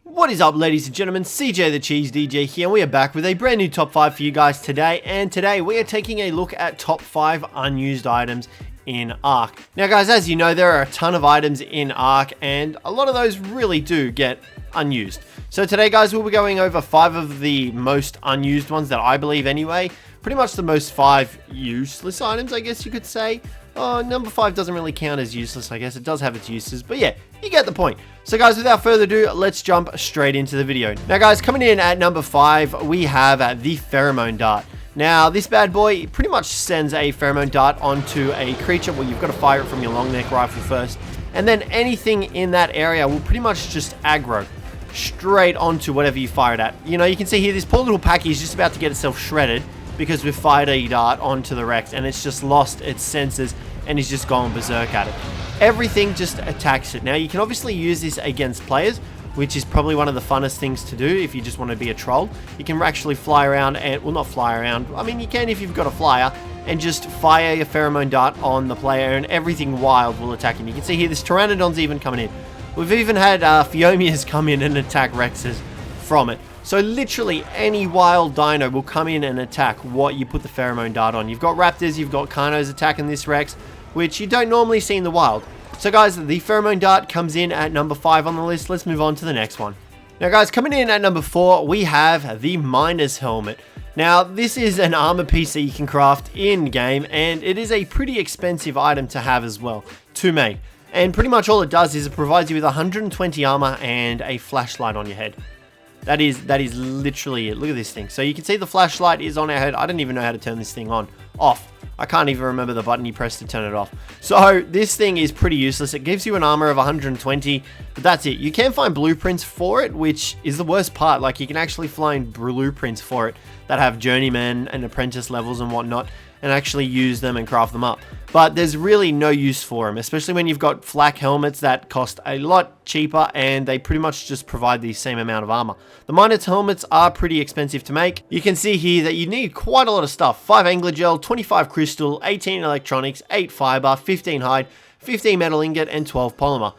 What is up, ladies and gentlemen? Cjthecheesedj here, and we are back with a brand new top 5 for you guys today. And today we are taking a look at top 5 unused items in Ark. Now guys, as you know, there are a ton of items in Ark, and a lot of those really do get unused. So today guys, we'll be going over 5 of the most unused ones that I believe anyway. Pretty much the most 5 useless items, I guess you could say. Number 5 doesn't really count as useless, I guess. It does have its uses, but yeah, you get the point. So guys, without further ado, let's jump straight into the video. Now guys, coming in at number 5, we have the Pheromone Dart. Now, this bad boy pretty much sends a Pheromone Dart onto a creature where you've got to fire it from your long neck rifle first, and then anything in that area will pretty much just aggro straight onto whatever you fire it at. You know, you can see here, this poor little packy is just about to get itself shredded because we've fired a dart onto the Rex and it's just lost its senses and is just gone berserk at it. Everything just attacks it. Now, you can obviously use this against players, which is probably one of the funnest things to do if you just want to be a troll. You can actually fly around and, well, not fly around, I mean, you can if you've got a flyer, and just fire your Pheromone Dart on the player and everything wild will attack him. You can see here, this Pteranodon's even coming in. We've even had Pheomias come in and attack Rexes from it. So literally any wild dino will come in and attack what you put the Pheromone Dart on. You've got Raptors, you've got Carnos attacking this Rex, which you don't normally see in the wild. So guys, the Pheromone Dart comes in at number 5 on the list. Let's move on to the next one. Now guys, coming in at number 4, we have the Miner's Helmet. Now, this is an armor piece that you can craft in-game, and it is a pretty expensive item to have as well, to make. And pretty much all it does is it provides you with 120 armor and a flashlight on your head. That is literally it. Look at this thing. So you can see the flashlight is on our head. I don't even know how to turn this thing on. Off. I can't even remember the button you press to turn it off. So this thing is pretty useless. It gives you an armor of 120, but that's it. You can find blueprints for it, which is the worst part. Like, you can actually find blueprints for it that have journeyman and apprentice levels and whatnot, and actually use them and craft them up. But there's really no use for them, especially when you've got flak helmets that cost a lot cheaper and they pretty much just provide the same amount of armor. The Miner's helmets are pretty expensive to make. You can see here that you need quite a lot of stuff. 5 angler gel, 25 crystal, 18 electronics, 8 fiber, 15 hide, 15 metal ingot, and 12 polymer.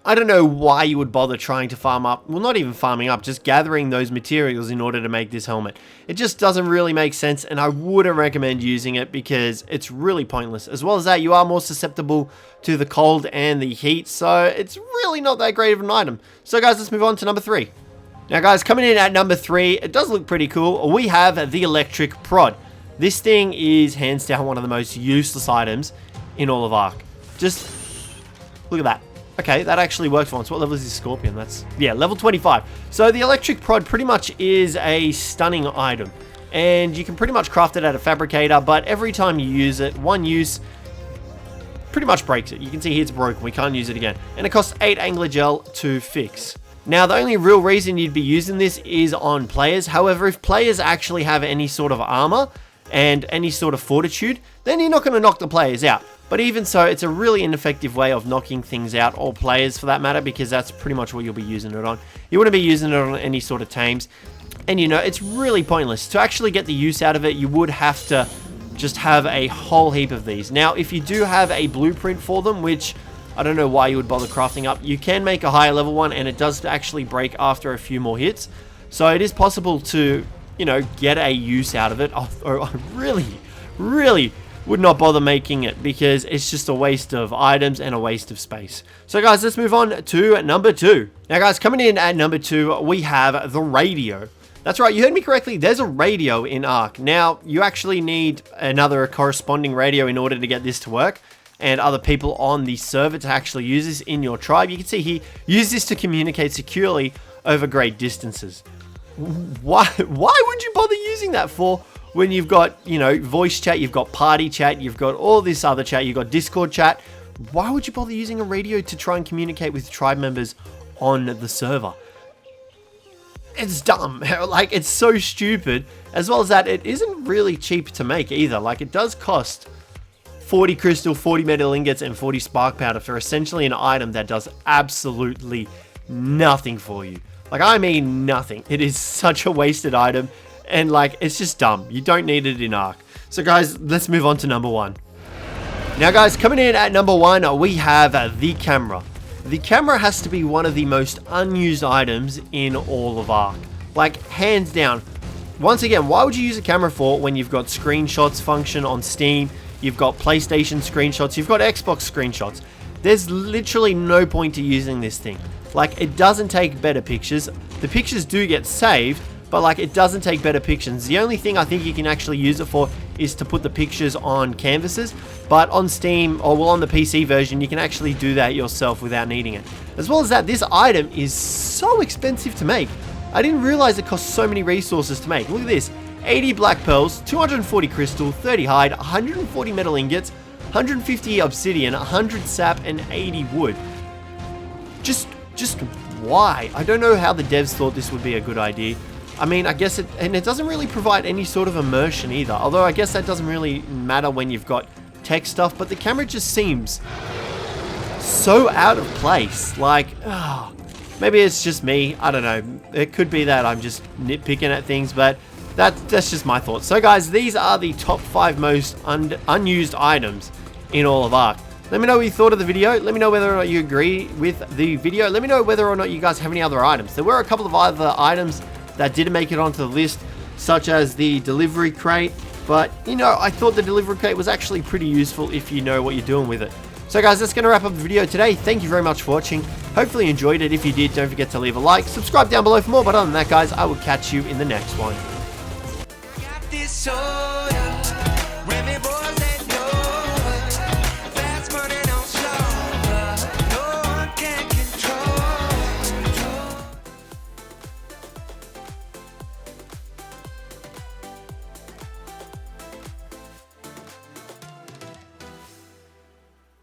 I don't know why you would bother trying to farm up, well, not even farming up, just gathering those materials in order to make this helmet. It just doesn't really make sense, and I wouldn't recommend using it because it's really pointless. As well as that, you are more susceptible to the cold and the heat, so it's really not that great of an item. So guys, let's move on to number 3. Now guys, coming in at number 3, it does look pretty cool. We have the Electric Prod. This thing is hands down one of the most useless items in all of Ark. Just look at that. Okay, that actually worked once. What level is this Scorpion? That's, yeah, level 25. So the Electric Prod pretty much is a stunning item. And you can pretty much craft it at a fabricator, but every time you use it, one use pretty much breaks it. You can see here it's broken. We can't use it again. And it costs 8 angler gel to fix. Now, the only real reason you'd be using this is on players. However, if players actually have any sort of armor and any sort of fortitude, then you're not going to knock the players out. But even so, it's a really ineffective way of knocking things out, or players for that matter, because that's pretty much what you'll be using it on. You wouldn't be using it on any sort of tames. And you know, it's really pointless. To actually get the use out of it, you would have to just have a whole heap of these. Now, if you do have a blueprint for them, which I don't know why you would bother crafting up, you can make a higher level one, and it does actually break after a few more hits. So it is possible to, you know, get a use out of it. I really would not bother making it because it's just a waste of items and a waste of space. So guys, let's move on to number 2. Now guys, coming in at number 2, we have the radio. That's right, you heard me correctly. There's a radio in Ark. Now, you actually need another corresponding radio in order to get this to work, and other people on the server to actually use this in your tribe. You can see here, use this to communicate securely over great distances. Why would you bother using that for? When you've got, you know, voice chat, you've got party chat, you've got all this other chat, you've got Discord chat. Why would you bother using a radio to try and communicate with tribe members on the server? It's dumb. Like, it's so stupid. As well as that, it isn't really cheap to make either. Like, it does cost 40 crystal, 40 metal ingots, and 40 spark powder for essentially an item that does absolutely nothing for you. Like, I mean nothing. It is such a wasted item. And like, it's just dumb. You don't need it in Ark. So guys, let's move on to number 1. Now guys, coming in at number 1, we have the camera. the camera has to be one of the most unused items in all of Ark. Like, hands down. Once again, why would you use a camera for when you've got screenshots function on Steam, you've got PlayStation screenshots, you've got Xbox screenshots? There's literally no point to using this thing. Like, it doesn't take better pictures. The pictures do get saved, but like, it doesn't take better pictures. The only thing I think you can actually use it for is to put the pictures on canvases, but on Steam, or well, on the PC version, you can actually do that yourself without needing it. As well as that, this item is so expensive to make. I didn't realize it costs so many resources to make. Look at this: 80 black pearls, 240 crystal, 30 hide, 140 metal ingots, 150 obsidian, 100 sap, and 80 wood. Just why? I don't know how the devs thought this would be a good idea. I mean, I guess it doesn't really provide any sort of immersion either. Although I guess that doesn't really matter when you've got tech stuff, but the camera just seems so out of place. Like, maybe it's just me. I don't know. It could be that I'm just nitpicking at things, but that's just my thoughts. So guys, these are the top 5 most unused items in all of Ark. Let me know what you thought of the video. Let me know whether or not you agree with the video. Let me know whether or not you guys have any other items. There were a couple of other items that didn't make it onto the list, such as the delivery crate, but you know, I thought the delivery crate was actually pretty useful if you know what you're doing with it. So guys, that's going to wrap up the video today. Thank you very much for watching. Hopefully you enjoyed it. If you did, don't forget to leave a like, subscribe down below for more, but other than that guys, I will catch you in the next one.